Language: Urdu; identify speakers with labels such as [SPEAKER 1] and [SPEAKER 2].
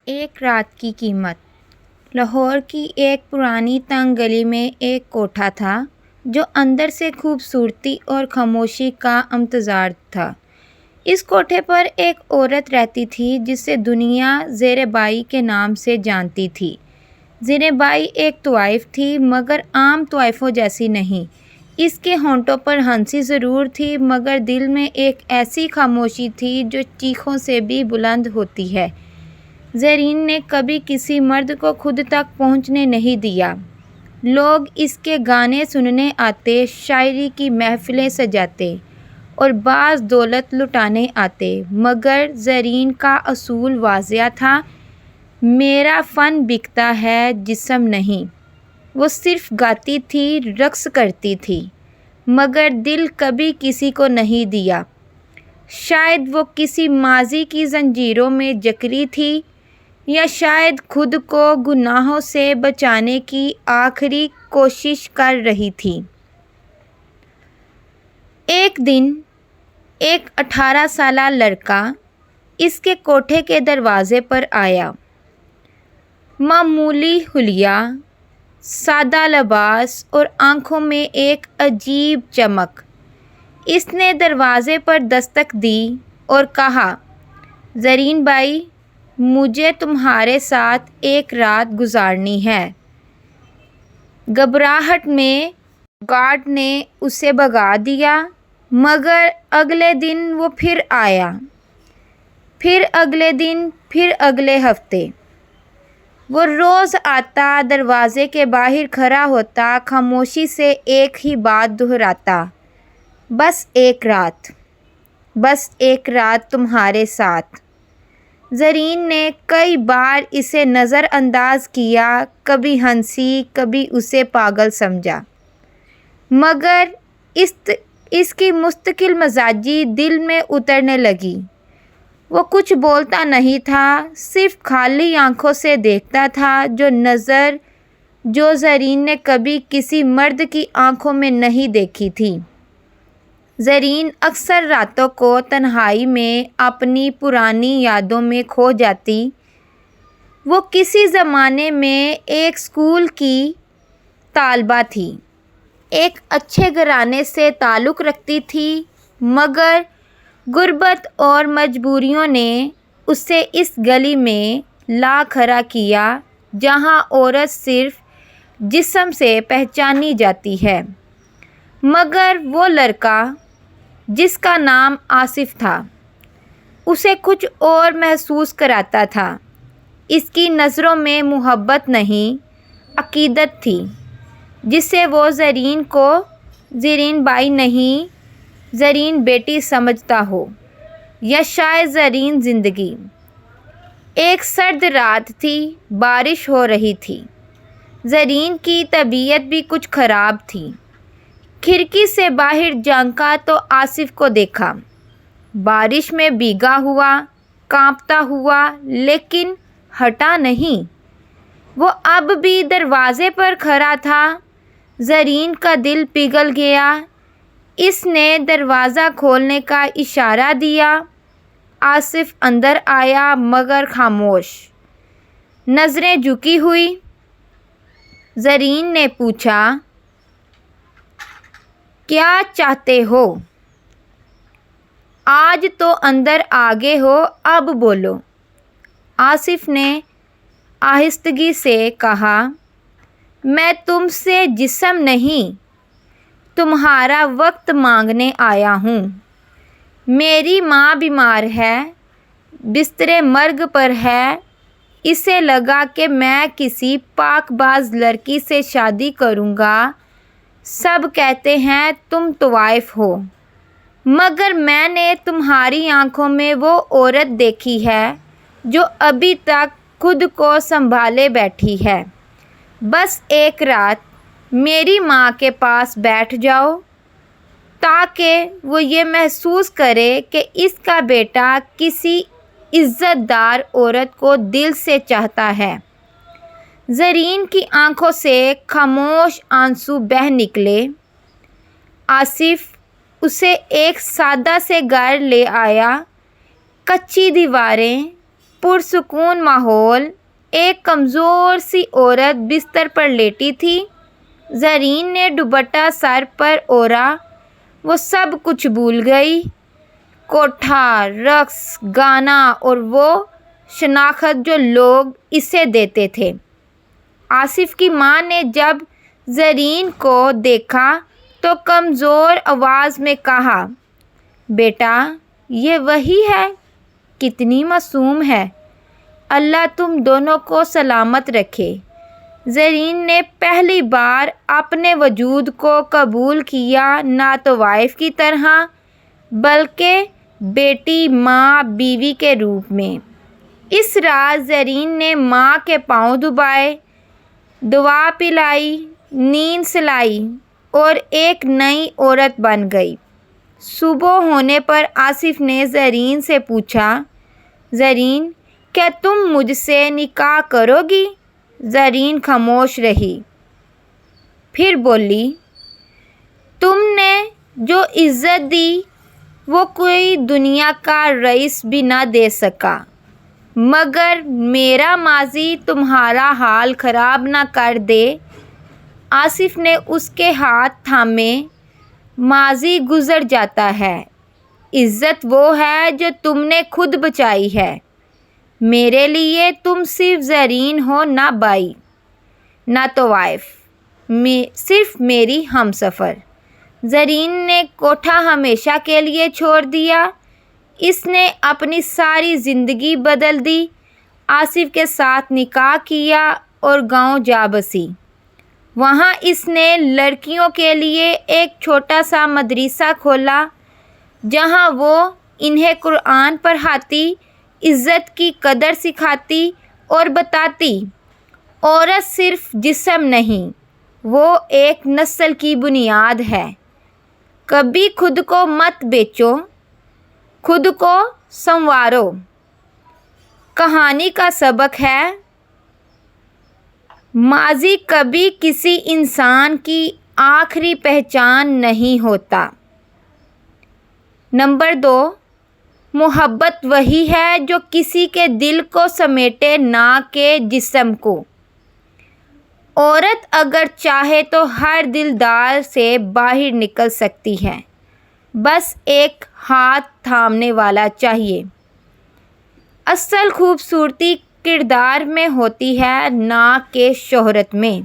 [SPEAKER 1] ایک رات کی قیمت۔ لاہور کی ایک پرانی تنگ گلی میں ایک کوٹھا تھا جو اندر سے خوبصورتی اور خاموشی کا امتزاج تھا۔ اس کوٹھے پر ایک عورت رہتی تھی جسے دنیا زیر بائی کے نام سے جانتی تھی۔ زیر بائی ایک طوائف تھی مگر عام طوائفوں جیسی نہیں۔ اس کے ہونٹوں پر ہنسی ضرور تھی مگر دل میں ایک ایسی خاموشی تھی جو چیخوں سے بھی بلند ہوتی ہے۔ زرین نے کبھی کسی مرد کو خود تک پہنچنے نہیں دیا۔ لوگ اس کے گانے سننے آتے، شاعری کی محفلیں سجاتے اور بعض دولت لٹانے آتے، مگر زرین کا اصول واضح تھا: میرا فن بکتا ہے، جسم نہیں۔ وہ صرف گاتی تھی، رقص کرتی تھی، مگر دل کبھی کسی کو نہیں دیا۔ شاید وہ کسی ماضی کی زنجیروں میں جکڑی تھی یا شاید خود کو گناہوں سے بچانے کی آخری کوشش کر رہی تھی۔ ایک دن ایک 18 سالہ لڑکا اس کے کوٹھے کے دروازے پر آیا۔ معمولی حلیہ، سادہ لباس اور آنکھوں میں ایک عجیب چمک۔ اس نے دروازے پر دستک دی اور کہا، زرین بائی، مجھے تمہارے ساتھ ایک رات گزارنی ہے۔ گھبراہٹ میں گارڈ نے اسے بھگا دیا، مگر اگلے دن وہ پھر آیا، پھر اگلے دن، پھر اگلے ہفتے۔ وہ روز آتا، دروازے کے باہر کھڑا ہوتا، خاموشی سے ایک ہی بات دہراتا: بس ایک رات، بس ایک رات تمہارے ساتھ۔ زرین نے کئی بار اسے نظر انداز کیا، کبھی ہنسی، کبھی اسے پاگل سمجھا، مگر اس کی مستقل مزاجی دل میں اترنے لگی۔ وہ کچھ بولتا نہیں تھا، صرف خالی آنکھوں سے دیکھتا تھا، جو زرین نے کبھی کسی مرد کی آنکھوں میں نہیں دیکھی تھی۔ زرین اکثر راتوں کو تنہائی میں اپنی پرانی یادوں میں کھو جاتی۔ وہ کسی زمانے میں ایک اسکول کی طالبہ تھی، ایک اچھے گھرانے سے تعلق رکھتی تھی، مگر غربت اور مجبوریوں نے اسے اس گلی میں لا کھڑا کیا جہاں عورت صرف جسم سے پہچانی جاتی ہے۔ مگر وہ لڑکا جس کا نام آصف تھا، اسے کچھ اور محسوس کراتا تھا۔ اس کی نظروں میں محبت نہیں، عقیدت تھی، جسے وہ زرین کو زرین بائی نہیں، زرین بیٹی سمجھتا ہو، یا شاید زرین زندگی۔ ایک سرد رات تھی، بارش ہو رہی تھی۔ زرین کی طبیعت بھی کچھ خراب تھی۔ کھڑکی سے باہر جھانکا تو آصف کو دیکھا، بارش میں بھیگا ہوا، کانپتا ہوا، لیکن ہٹا نہیں۔ وہ اب بھی دروازے پر کھڑا تھا۔ زرین کا دل پگھل گیا۔ اس نے دروازہ کھولنے کا اشارہ دیا۔ آصف اندر آیا مگر خاموش، نظریں جھکی ہوئی۔ زرین نے پوچھا، کیا چاہتے ہو؟ آج تو اندر آ گئے ہو، اب بولو۔ آصف نے آہستگی سے کہا، میں تم سے جسم نہیں، تمہارا وقت مانگنے آیا ہوں۔ میری ماں بیمار ہے، بسترِ مرگ پر ہے۔ اسے لگا کہ میں کسی پاک باز لڑکی سے شادی کروں گا۔ سب کہتے ہیں تم طوائف ہو، مگر میں نے تمہاری آنکھوں میں وہ عورت دیکھی ہے جو ابھی تک خود کو سنبھالے بیٹھی ہے۔ بس ایک رات میری ماں کے پاس بیٹھ جاؤ، تاکہ وہ یہ محسوس کرے کہ اس کا بیٹا کسی عزت دار عورت کو دل سے چاہتا ہے۔ زرین کی آنکھوں سے خاموش آنسو بہہ نکلے۔ آصف اسے ایک سادہ سے گھر لے آیا۔ کچی دیواریں، پرسکون ماحول، ایک کمزور سی عورت بستر پر لیٹی تھی۔ زرین نے دوپٹہ سر پر اوڑھا، وہ سب کچھ بھول گئی، کوٹھا، رقص، گانا اور وہ شناخت جو لوگ اسے دیتے تھے۔ آصف کی ماں نے جب زرین کو دیکھا تو کمزور آواز میں کہا، بیٹا یہ وہی ہے، کتنی معصوم ہے، اللہ تم دونوں کو سلامت رکھے۔ زرین نے پہلی بار اپنے وجود کو قبول کیا، نہ تو وائف کی طرح بلکہ بیٹی، ماں، بیوی کے روپ میں۔ اس رات زرین نے ماں کے پاؤں دبائے، دوا پلائی، نیند سلائی اور ایک نئی عورت بن گئی۔ صبح ہونے پر آصف نے زرین سے پوچھا، زرین کیا تم مجھ سے نکاح کرو گی؟ زرین خاموش رہی، پھر بولی، تم نے جو عزت دی وہ کوئی دنیا کا رئیس بھی نہ دے سکا، مگر میرا ماضی تمہارا حال خراب نہ کر دے۔ آصف نے اس کے ہاتھ تھامے، ماضی گزر جاتا ہے، عزت وہ ہے جو تم نے خود بچائی ہے۔ میرے لیے تم صرف زرین ہو، نہ بھائی، نہ تو وائف، صرف میری ہمسفر۔ زرین نے کوٹھا ہمیشہ کے لیے چھوڑ دیا، اس نے اپنی ساری زندگی بدل دی، آصف کے ساتھ نکاح کیا اور گاؤں جا بسی۔ وہاں اس نے لڑکیوں کے لیے ایک چھوٹا سا مدرسہ کھولا جہاں وہ انہیں قرآن پڑھاتی، عزت کی قدر سکھاتی اور بتاتی، عورت صرف جسم نہیں، وہ ایک نسل کی بنیاد ہے۔ کبھی خود کو مت بیچو، خود کو سنوارو۔ کہانی کا سبق ہے، ماضی کبھی کسی انسان کی آخری پہچان نہیں ہوتا۔ نمبر 2، محبت وہی ہے جو کسی کے دل کو سمیٹے، نہ کہ جسم کو۔ عورت اگر چاہے تو ہر دلدار سے باہر نکل سکتی ہے، بس ایک ہاتھ تھامنے والا چاہیے۔ اصل خوبصورتی کردار میں ہوتی ہے، نہ کہ شہرت میں۔